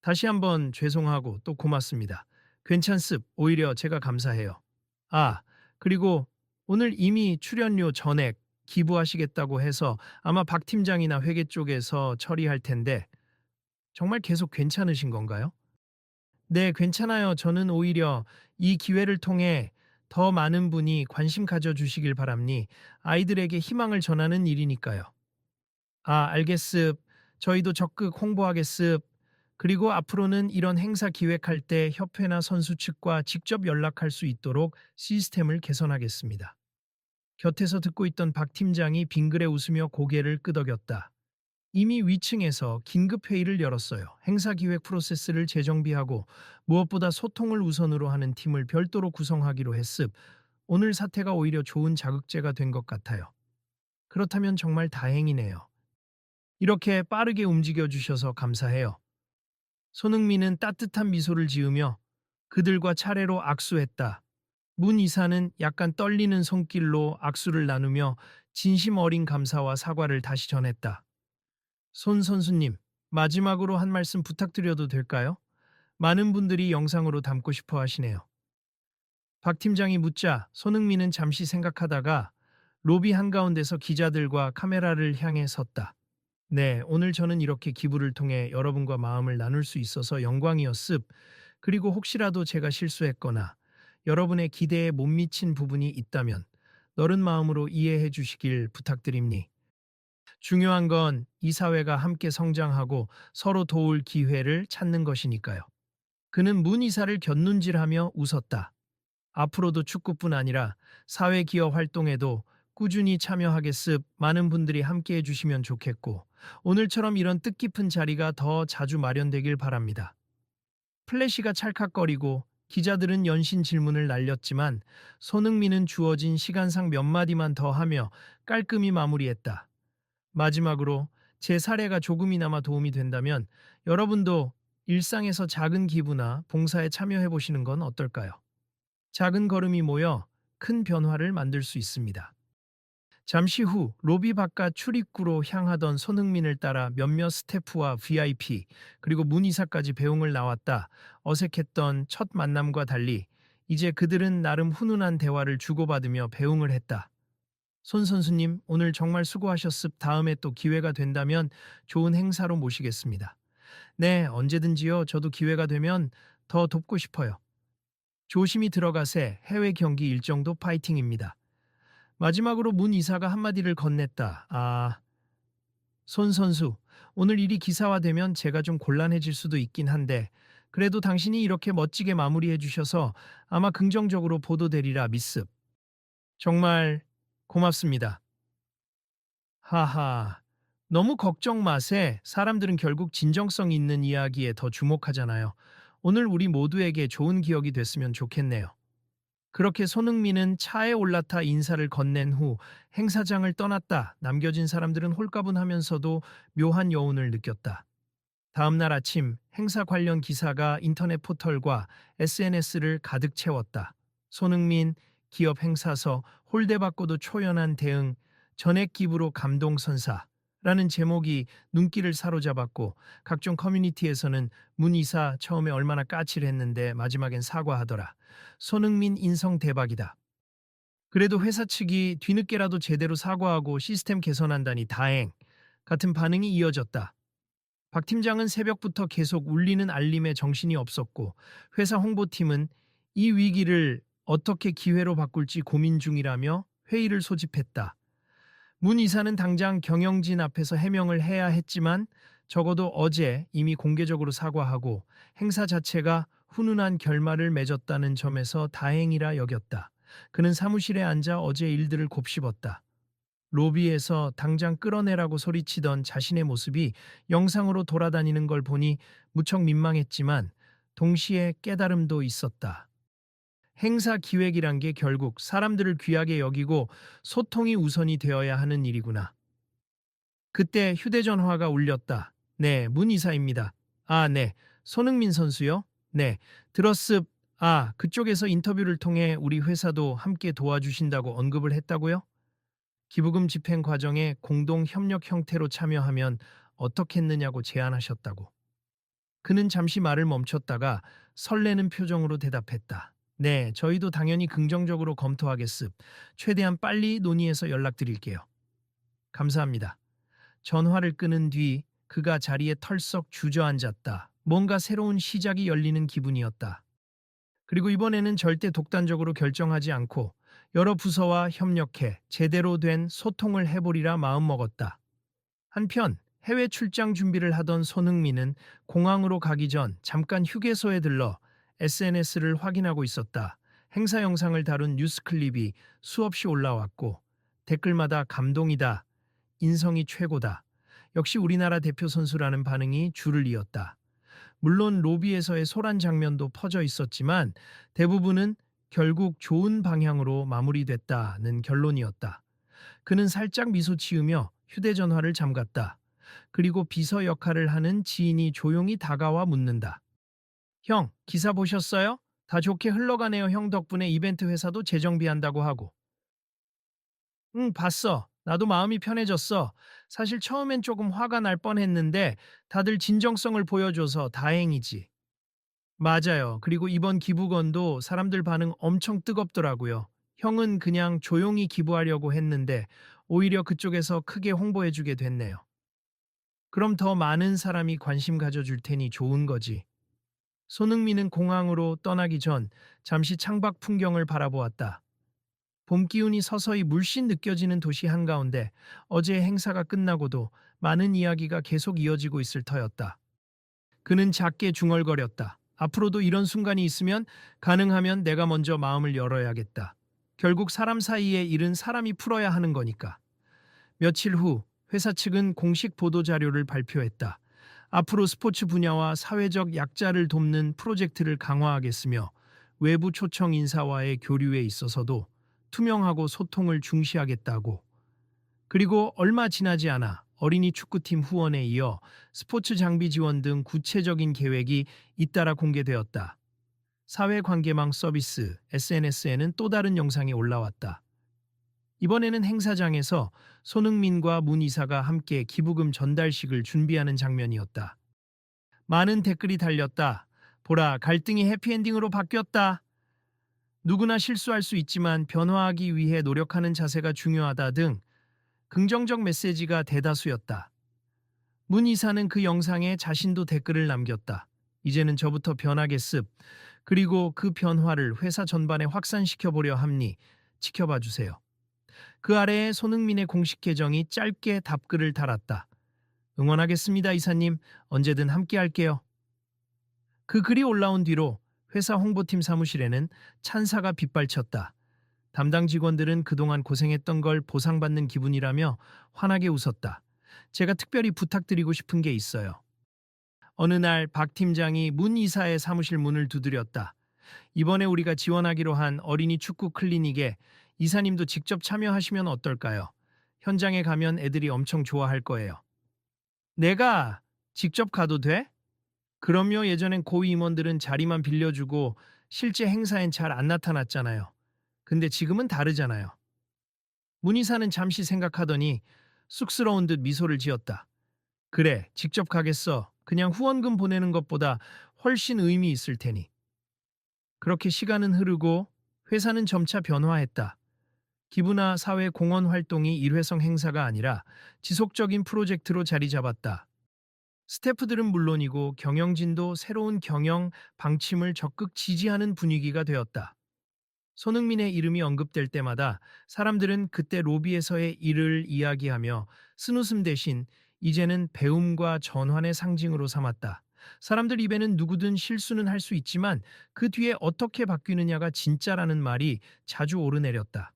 다시 한번 죄송하고 또 고맙습니다. 괜찮습. 오히려 제가 감사해요. 아, 그리고 오늘 이미 출연료 전액 기부하시겠다고 해서 아마 박 팀장이나 회계 쪽에서 처리할 텐데 정말 계속 괜찮으신 건가요? 네, 괜찮아요. 저는 오히려 이 기회를 통해 더 많은 분이 관심 가져주시길 바랍니. 아이들에게 희망을 전하는 일이니까요. 아, 알겠습. 저희도 적극 홍보하겠습. 그리고 앞으로는 이런 행사 기획할 때 협회나 선수 측과 직접 연락할 수 있도록 시스템을 개선하겠습니다. 곁에서 듣고 있던 박 팀장이 빙그레 웃으며 고개를 끄덕였다. 이미 위층에서 긴급 회의를 열었어요. 행사 기획 프로세스를 재정비하고 무엇보다 소통을 우선으로 하는 팀을 별도로 구성하기로 했습. 오늘 사태가 오히려 좋은 자극제가 된 것 같아요. 그렇다면 정말 다행이네요. 이렇게 빠르게 움직여 주셔서 감사해요. 손흥민은 따뜻한 미소를 지으며 그들과 차례로 악수했다. 문 이사는 약간 떨리는 손길로 악수를 나누며 진심 어린 감사와 사과를 다시 전했다. 손 선수님, 마지막으로 한 말씀 부탁드려도 될까요? 많은 분들이 영상으로 담고 싶어 하시네요. 박 팀장이 묻자 손흥민은 잠시 생각하다가 로비 한가운데서 기자들과 카메라를 향해 섰다. 네, 오늘 저는 이렇게 기부를 통해 여러분과 마음을 나눌 수 있어서 영광이었습. 그리고 혹시라도 제가 실수했거나 여러분의 기대에 못 미친 부분이 있다면 너른 마음으로 이해해 주시길 부탁드립니. 중요한 건 이 사회가 함께 성장하고 서로 도울 기회를 찾는 것이니까요. 그는 문 이사를 곁눈질하며 웃었다. 앞으로도 축구뿐 아니라 사회 기업 활동에도 꾸준히 참여하겠습. 많은 분들이 함께 해주시면 좋겠고 오늘처럼 이런 뜻깊은 자리가 더 자주 마련되길 바랍니다. 플래시가 찰칵거리고 기자들은 연신 질문을 날렸지만 손흥민은 주어진 시간상 몇 마디만 더 하며 깔끔히 마무리했다. 마지막으로 제 사례가 조금이나마 도움이 된다면 여러분도 일상에서 작은 기부나 봉사에 참여해 보시는 건 어떨까요? 작은 걸음이 모여 큰 변화를 만들 수 있습니다. 잠시 후 로비 바깥 출입구로 향하던 손흥민을 따라 몇몇 스태프와 VIP 그리고 문이사까지 배웅을 나왔다. 어색했던 첫 만남과 달리 이제 그들은 나름 훈훈한 대화를 주고받으며 배웅을 했다. 손 선수님, 오늘 정말 수고하셨습. 다음에 또 기회가 된다면 좋은 행사로 모시겠습니다. 네, 언제든지요. 저도 기회가 되면 더 돕고 싶어요. 조심히 들어가세. 해외 경기 일정도 파이팅입니다. 마지막으로 문 이사가 한마디를 건넸다. 손 선수, 오늘 일이 기사화되면 제가 좀 곤란해질 수도 있긴 한데 그래도 당신이 이렇게 멋지게 마무리해 주셔서 아마 긍정적으로 보도되리라 믿습. 정말 고맙습니다. 하하. 너무 걱정 마세. 사람들은 결국 진정성 있는 이야기에 더 주목하잖아요. 오늘 우리 모두에게 좋은 기억이 됐으면 좋겠네요. 그렇게 손흥민은 차에 올라타 인사를 건넨 후 행사장을 떠났다. 남겨진 사람들은 홀가분하면서도 묘한 여운을 느꼈다. 다음 날 아침 행사 관련 기사가 인터넷 포털과 SNS를 가득 채웠다. 손흥민, 기업 행사서, 홀대받고도 초연한 대응, 전액 기부로 감동선사라는 제목이 눈길을 사로잡았고 각종 커뮤니티에서는 문 이사 처음에 얼마나 까칠했는데 마지막엔 사과하더라. 손흥민 인성 대박이다. 그래도 회사 측이 뒤늦게라도 제대로 사과하고 시스템 개선한다니 다행 같은 반응이 이어졌다. 박 팀장은 새벽부터 계속 울리는 알림에 정신이 없었고 회사 홍보팀은 이 위기를 어떻게 기회로 바꿀지 고민 중이라며 회의를 소집했다. 문 이사는 당장 경영진 앞에서 해명을 해야 했지만 적어도 어제 이미 공개적으로 사과하고 행사 자체가 훈훈한 결말을 맺었다는 점에서 다행이라 여겼다. 그는 사무실에 앉아 어제 일들을 곱씹었다. 로비에서 당장 끌어내라고 소리치던 자신의 모습이 영상으로 돌아다니는 걸 보니 무척 민망했지만 동시에 깨달음도 있었다. 행사 기획이란 게 결국 사람들을 귀하게 여기고 소통이 우선이 되어야 하는 일이구나. 그때 휴대전화가 울렸다. 네, 문 이사입니다. 네. 손흥민 선수요? 네. 들었습. 그쪽에서 인터뷰를 통해 우리 회사도 함께 도와주신다고 언급을 했다고요? 기부금 집행 과정에 공동 협력 형태로 참여하면 어떻겠느냐고 제안하셨다고. 그는 잠시 말을 멈췄다가 설레는 표정으로 대답했다. 네, 저희도 당연히 긍정적으로 검토하겠습. 최대한 빨리 논의해서 연락드릴게요. 감사합니다. 전화를 끊은 뒤 그가 자리에 털썩 주저앉았다. 뭔가 새로운 시작이 열리는 기분이었다. 그리고 이번에는 절대 독단적으로 결정하지 않고 여러 부서와 협력해 제대로 된 소통을 해보리라 마음먹었다. 한편 해외 출장 준비를 하던 손흥민은 공항으로 가기 전 잠깐 휴게소에 들러 SNS를 확인하고 있었다. 행사 영상을 다룬 뉴스 클립이 수없이 올라왔고 댓글마다 감동이다, 인성이 최고다, 역시 우리나라 대표 선수라는 반응이 줄을 이었다. 물론 로비에서의 소란 장면도 퍼져 있었지만 대부분은 결국 좋은 방향으로 마무리됐다는 결론이었다. 그는 살짝 미소 지으며 휴대전화를 잠갔다. 그리고 비서 역할을 하는 지인이 조용히 다가와 묻는다. 형, 기사 보셨어요? 다 좋게 흘러가네요. 형 덕분에 이벤트 회사도 재정비한다고 하고. 응, 봤어. 나도 마음이 편해졌어. 사실 처음엔 조금 화가 날 뻔했는데 다들 진정성을 보여줘서 다행이지. 맞아요. 그리고 이번 기부건도 사람들 반응 엄청 뜨겁더라고요. 형은 그냥 조용히 기부하려고 했는데 오히려 그쪽에서 크게 홍보해주게 됐네요. 그럼 더 많은 사람이 관심 가져줄 테니 좋은 거지. 손흥민은 공항으로 떠나기 전 잠시 창밖 풍경을 바라보았다. 봄 기운이 서서히 물씬 느껴지는 도시 한가운데 어제의 행사가 끝나고도 많은 이야기가 계속 이어지고 있을 터였다. 그는 작게 중얼거렸다. 앞으로도 이런 순간이 있으면 가능하면 내가 먼저 마음을 열어야겠다. 결국 사람 사이의 일은 사람이 풀어야 하는 거니까. 며칠 후 회사 측은 공식 보도 자료를 발표했다. 앞으로 스포츠 분야와 사회적 약자를 돕는 프로젝트를 강화하겠으며 외부 초청 인사와의 교류에 있어서도 투명하고 소통을 중시하겠다고. 그리고 얼마 지나지 않아 어린이 축구팀 후원에 이어 스포츠 장비 지원 등 구체적인 계획이 잇따라 공개되었다. 사회관계망 서비스 SNS에는 또 다른 영상이 올라왔다. 이번에는 행사장에서 손흥민과 문 이사가 함께 기부금 전달식을 준비하는 장면이었다. 많은 댓글이 달렸다. 보라, 갈등이 해피엔딩으로 바뀌었다. 누구나 실수할 수 있지만 변화하기 위해 노력하는 자세가 중요하다 등 긍정적 메시지가 대다수였다. 문 이사는 그 영상에 자신도 댓글을 남겼다. 이제는 저부터 변하겠습. 그리고 그 변화를 회사 전반에 확산시켜 보려 합니. 지켜봐 주세요. 그 아래에 손흥민의 공식 계정이 짧게 답글을 달았다. 응원하겠습니다, 이사님. 언제든 함께 할게요. 그 글이 올라온 뒤로 회사 홍보팀 사무실에는 찬사가 빗발쳤다. 담당 직원들은 그동안 고생했던 걸 보상받는 기분이라며 환하게 웃었다. 제가 특별히 부탁드리고 싶은 게 있어요. 어느 날 박 팀장이 문 이사의 사무실 문을 두드렸다. 이번에 우리가 지원하기로 한 어린이 축구 클리닉에 이사님도 직접 참여하시면 어떨까요? 현장에 가면 애들이 엄청 좋아할 거예요. 내가 직접 가도 돼? 그럼요. 예전엔 고위 임원들은 자리만 빌려주고 실제 행사엔 잘 안 나타났잖아요. 근데 지금은 다르잖아요. 문희사는 잠시 생각하더니 쑥스러운 듯 미소를 지었다. 그래, 직접 가겠어. 그냥 후원금 보내는 것보다 훨씬 의미 있을 테니. 그렇게 시간은 흐르고 회사는 점차 변화했다. 기부나 사회 공헌 활동이 일회성 행사가 아니라 지속적인 프로젝트로 자리 잡았다. 스태프들은 물론이고 경영진도 새로운 경영 방침을 적극 지지하는 분위기가 되었다. 손흥민의 이름이 언급될 때마다 사람들은 그때 로비에서의 일을 이야기하며 쓴웃음 대신 이제는 배움과 전환의 상징으로 삼았다. 사람들 입에는 누구든 실수는 할 수 있지만 그 뒤에 어떻게 바뀌느냐가 진짜라는 말이 자주 오르내렸다.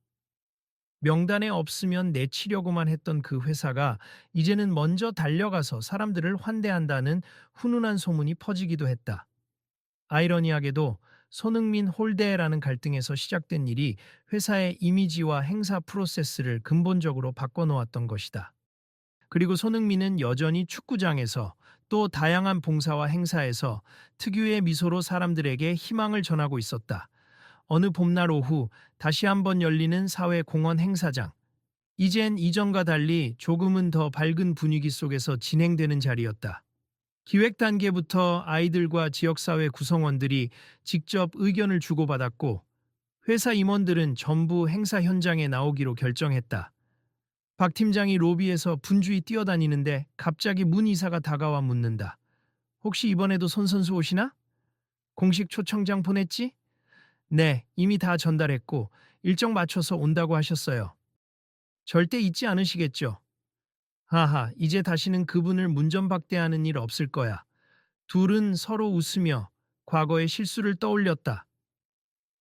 명단에 없으면 내치려고만 했던 그 회사가 이제는 먼저 달려가서 사람들을 환대한다는 훈훈한 소문이 퍼지기도 했다. 아이러니하게도 손흥민 홀대라는 갈등에서 시작된 일이 회사의 이미지와 행사 프로세스를 근본적으로 바꿔놓았던 것이다. 그리고 손흥민은 여전히 축구장에서 또 다양한 봉사와 행사에서 특유의 미소로 사람들에게 희망을 전하고 있었다. 어느 봄날 오후 다시 한번 열리는 사회 공헌 행사장. 이젠 이전과 달리 조금은 더 밝은 분위기 속에서 진행되는 자리였다. 기획 단계부터 아이들과 지역사회 구성원들이 직접 의견을 주고받았고 회사 임원들은 전부 행사 현장에 나오기로 결정했다. 박 팀장이 로비에서 분주히 뛰어다니는데 갑자기 문 이사가 다가와 묻는다. 혹시 이번에도 손 선수 오시나? 공식 초청장 보냈지? 네, 이미 다 전달했고 일정 맞춰서 온다고 하셨어요. 절대 잊지 않으시겠죠? 하하, 이제 다시는 그분을 문전박대하는 일 없을 거야. 둘은 서로 웃으며 과거의 실수를 떠올렸다.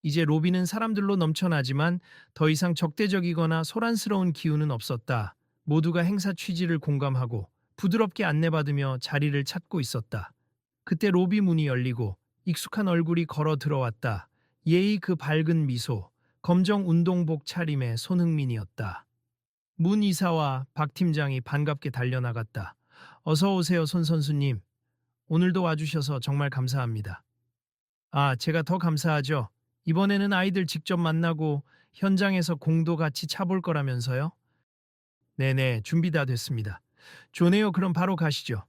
이제 로비는 사람들로 넘쳐나지만 더 이상 적대적이거나 소란스러운 기운은 없었다. 모두가 행사 취지를 공감하고 부드럽게 안내받으며 자리를 찾고 있었다. 그때 로비 문이 열리고 익숙한 얼굴이 걸어 들어왔다. 예의 그 밝은 미소, 검정 운동복 차림의 손흥민이었다. 문 이사와 박 팀장이 반갑게 달려나갔다. 어서 오세요, 손 선수님. 오늘도 와주셔서 정말 감사합니다. 아, 제가 더 감사하죠. 이번에는 아이들 직접 만나고 현장에서 공도 같이 차볼 거라면서요? 네네, 준비 다 됐습니다. 좋네요. 그럼 바로 가시죠.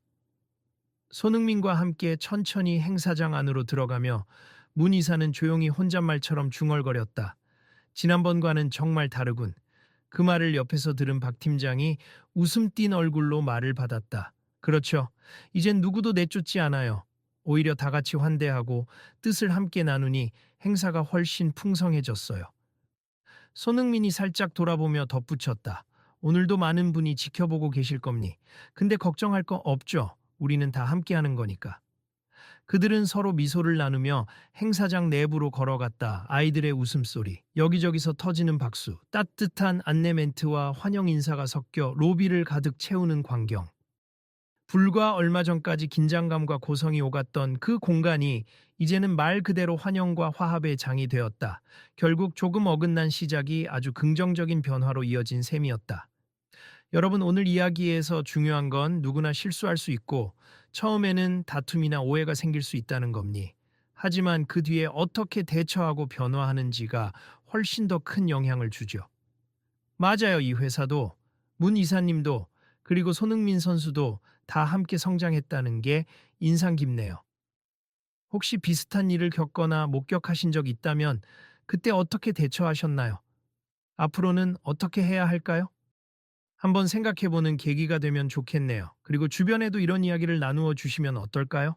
손흥민과 함께 천천히 행사장 안으로 들어가며 문 이사는 조용히 혼잣말처럼 중얼거렸다. 지난번과는 정말 다르군. 그 말을 옆에서 들은 박 팀장이 웃음 띤 얼굴로 말을 받았다. 그렇죠. 이젠 누구도 내쫓지 않아요. 오히려 다 같이 환대하고 뜻을 함께 나누니 행사가 훨씬 풍성해졌어요. 손흥민이 살짝 돌아보며 덧붙였다. 오늘도 많은 분이 지켜보고 계실 겁니. 근데 걱정할 거 없죠. 우리는 다 함께 하는 거니까. 그들은 서로 미소를 나누며 행사장 내부로 걸어갔다. 아이들의 웃음소리, 여기저기서 터지는 박수, 따뜻한 안내 멘트와 환영 인사가 섞여 로비를 가득 채우는 광경. 불과 얼마 전까지 긴장감과 고성이 오갔던 그 공간이 이제는 말 그대로 환영과 화합의 장이 되었다. 결국 조금 어긋난 시작이 아주 긍정적인 변화로 이어진 셈이었다. 여러분, 오늘 이야기에서 중요한 건 누구나 실수할 수 있고 처음에는 다툼이나 오해가 생길 수 있다는 겁니. 하지만 그 뒤에 어떻게 대처하고 변화하는지가 훨씬 더 큰 영향을 주죠. 맞아요. 이 회사도 문 이사님도 그리고 손흥민 선수도 다 함께 성장했다는 게 인상 깊네요. 혹시 비슷한 일을 겪거나 목격하신 적 있다면 그때 어떻게 대처하셨나요? 앞으로는 어떻게 해야 할까요? 한번 생각해보는 계기가 되면 좋겠네요. 그리고 주변에도 이런 이야기를 나누어 주시면 어떨까요?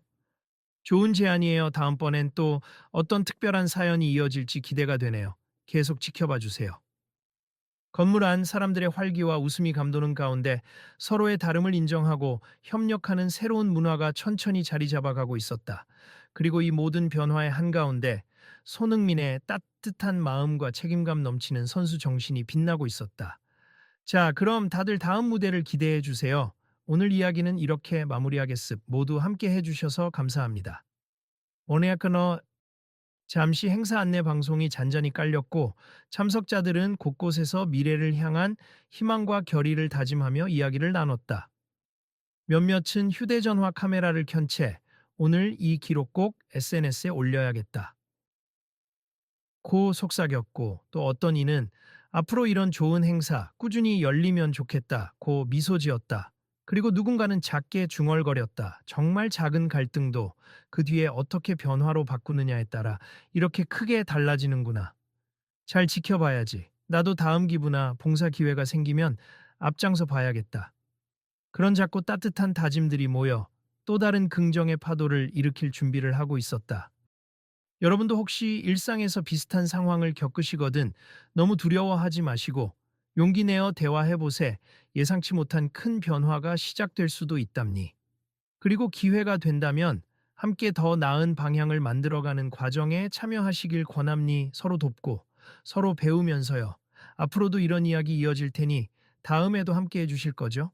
좋은 제안이에요. 다음번엔 또 어떤 특별한 사연이 이어질지 기대가 되네요. 계속 지켜봐 주세요. 건물 안 사람들의 활기와 웃음이 감도는 가운데 서로의 다름을 인정하고 협력하는 새로운 문화가 천천히 자리 잡아가고 있었다. 그리고 이 모든 변화의 한가운데 손흥민의 따뜻한 마음과 책임감 넘치는 선수 정신이 빛나고 있었다. 자, 그럼 다들 다음 무대를 기대해 주세요. 오늘 이야기는 이렇게 마무리하겠습니다. 모두 함께 해주셔서 감사합니다. 오늘 끊어 잠시 행사 안내 방송이 잔잔히 깔렸고 참석자들은 곳곳에서 미래를 향한 희망과 결의를 다짐하며 이야기를 나눴다. 몇몇은 휴대전화 카메라를 켠 채 오늘 이 기록 꼭 SNS에 올려야겠다 고 속삭였고, 또 어떤 이는 앞으로 이런 좋은 행사 꾸준히 열리면 좋겠다 고 미소 지었다. 그리고 누군가는 작게 중얼거렸다. 정말 작은 갈등도 그 뒤에 어떻게 변화로 바꾸느냐에 따라 이렇게 크게 달라지는구나. 잘 지켜봐야지. 나도 다음 기부나 봉사 기회가 생기면 앞장서 봐야겠다. 그런 작고 따뜻한 다짐들이 모여 또 다른 긍정의 파도를 일으킬 준비를 하고 있었다. 여러분도 혹시 일상에서 비슷한 상황을 겪으시거든 너무 두려워하지 마시고 용기 내어 대화해보세. 예상치 못한 큰 변화가 시작될 수도 있답니. 그리고 기회가 된다면 함께 더 나은 방향을 만들어가는 과정에 참여하시길 권합니. 서로 돕고 서로 배우면서요. 앞으로도 이런 이야기 이어질 테니 다음에도 함께 해주실 거죠?